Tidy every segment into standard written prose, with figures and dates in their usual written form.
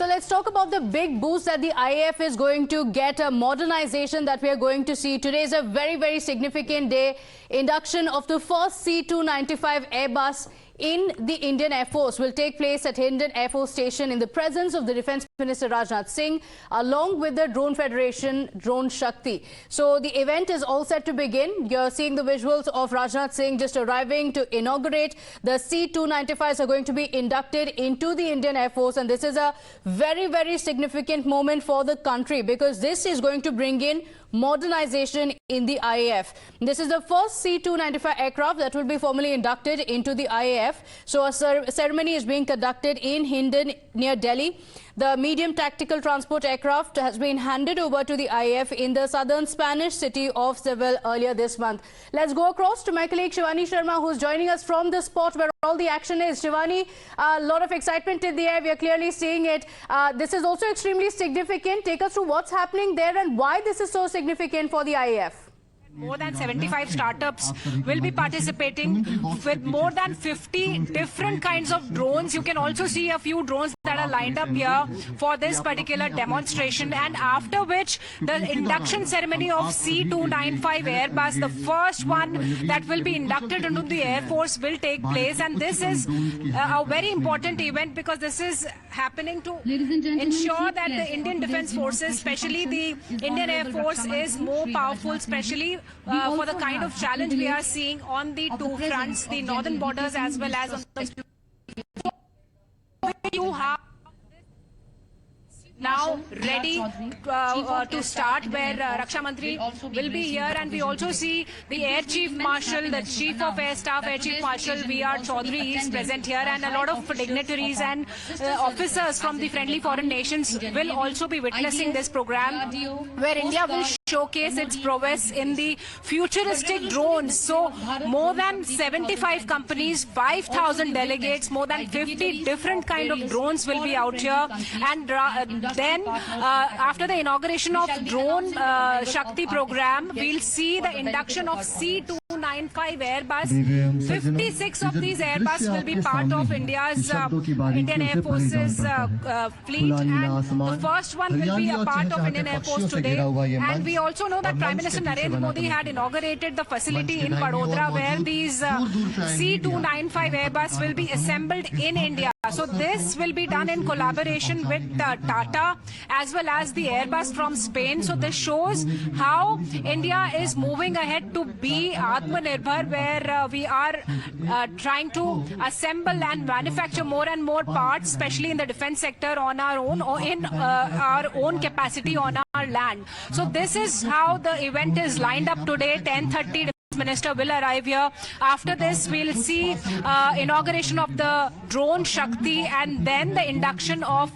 So let's talk about the big boost that the IAF is going to get, a modernization that we are going to see. Today is a very, very significant day. Induction of the first C-295 Airbus in the Indian Air Force will take place at Hindon Air Force Station in the presence of the Defense Minister Rajnath Singh, along with the drone federation, Drone Shakti. So the event is all set to begin. You're seeing the visuals of Rajnath Singh just arriving to inaugurate. The C-295s are going to be inducted into the Indian Air Force, and this is a very, very significant moment for the country because this is going to bring in modernization in the IAF. This is the first C-295 aircraft that will be formally inducted into the IAF. So a ceremony is being conducted in Hindon near Delhi. The medium tactical transport aircraft has been handed over to the IAF in the southern Spanish city of Seville earlier this month. Let's go across to my colleague Shivani Sharma, who's joining us from the spot where all the action is. Shivani, a lot of excitement in the air. We are clearly seeing it. This is also extremely significant. Take us through what's happening there and why this is so significant for the IAF. More than 75 startups will be participating with more than 50 different kinds of drones. You can also see a few drones that are lined up here for this particular demonstration, and after which the induction ceremony of C-295 Airbus, the first one that will be inducted into the Air Force, will take place. And this is a very important event because this is happening to ensure that the Indian Defense Forces, especially the Indian Air Force, is more powerful, especially for the kind of challenge we are seeing on the two fronts, the northern borders as well as on the you have now ready to start, where Raksha Mantri will be here, and we also see the Air Chief Marshal, the Chief of Air Staff, Air Chief Marshal V.R. Chaudhary is present here, and a lot of dignitaries and officers from the friendly foreign nations will also be witnessing this program, where India will showcase its prowess in the futuristic drones. So more than 75 companies, 5,000 delegates, more than 50 different kind of drones will be out here, and then after the inauguration of Drone Shakti program, we'll see the induction of C-295 Airbus. 56 of these Airbus will be part of India's Indian Air Force's fleet, and the first one will be a part of Indian Air Force today. And we also know that Prime Minister Narendra Modi had inaugurated the facility in Vadodara where these C-295 Airbus will be assembled in India. So this will be done in collaboration with Tata as well as the Airbus from Spain. So this shows how India is moving ahead to be Atmanirbhar, where we are trying to assemble and manufacture more and more parts, especially in the defense sector, on our own or in our own capacity on our land. So this is how the event is lined up today. 10:30. Minister will arrive here. After this, we'll see inauguration of the Drone Shakti and then the induction of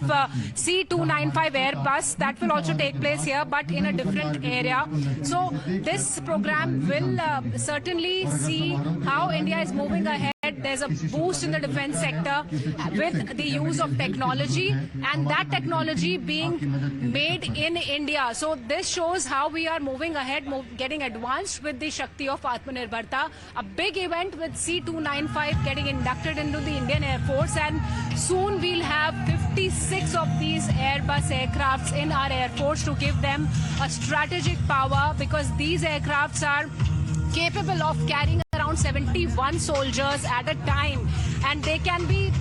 C-295 Airbus. That will also take place here, but in a different area. So this program will certainly see how India is moving ahead. There's a boost in the defense sector with the use of technology, and that technology being made in India. So this shows how we are moving ahead, getting advanced with the Shakti of Atmanirbharta. A big event with C-295 getting inducted into the Indian Air Force, and soon we'll have 56 of these Airbus aircrafts in our Air Force to give them a strategic power, because these aircrafts are capable of carrying around 71 soldiers at a time, and they can be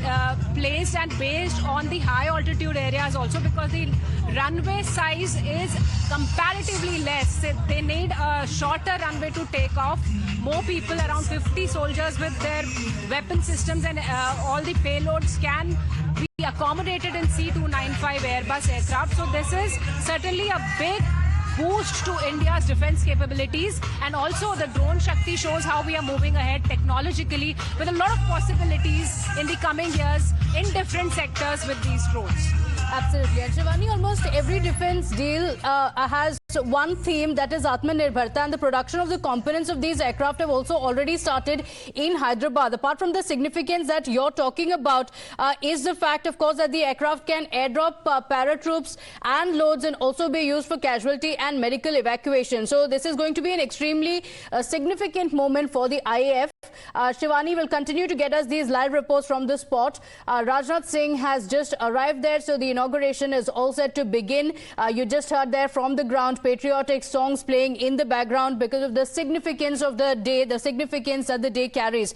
placed and based on the high altitude areas also, because the runway size is comparatively less. They need a shorter runway to take off. More people, around 50 soldiers with their weapon systems and all the payloads can be accommodated in C-295 Airbus aircraft. So this is certainly a big boost to India's defense capabilities, and also the Drone Shakti shows how we are moving ahead technologically with a lot of possibilities in the coming years in different sectors with these drones. Absolutely. And Shivani, almost every defense deal has one theme, that is Atmanirbharta, and the production of the components of these aircraft have also already started in Hyderabad. Apart from the significance that you're talking about, is the fact, of course, that the aircraft can airdrop paratroops and loads and also be used for casualty and medical evacuation. So this is going to be an extremely significant moment for the IAF. Shivani will continue to get us these live reports from the spot. Rajnath Singh has just arrived there, so the inauguration is all set to begin. You just heard there from the ground patriotic songs playing in the background because of the significance of the day, the significance that the day carries.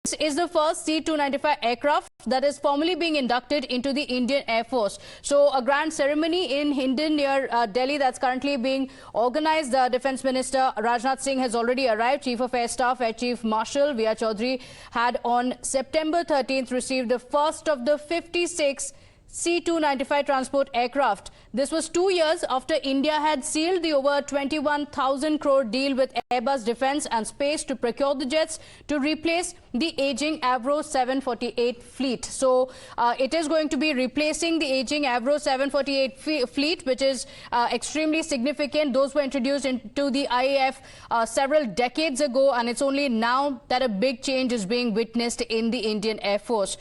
This is the first C-295 aircraft that is formally being inducted into the Indian Air Force. So a grand ceremony in Hindon near Delhi that's currently being organized. The Defense Minister Rajnath Singh has already arrived. Chief of Air Staff, Air Chief Marshal V.R. Chaudhary had on September 13th received the first of the 56 C-295 transport aircraft. This was 2 years after India had sealed the over 21,000 crore deal with Airbus Defense and Space to procure the jets to replace the aging Avro 748 fleet. So it is going to be replacing the aging Avro 748 fleet, which is extremely significant. Those were introduced into the IAF several decades ago, and it's only now that a big change is being witnessed in the Indian Air Force.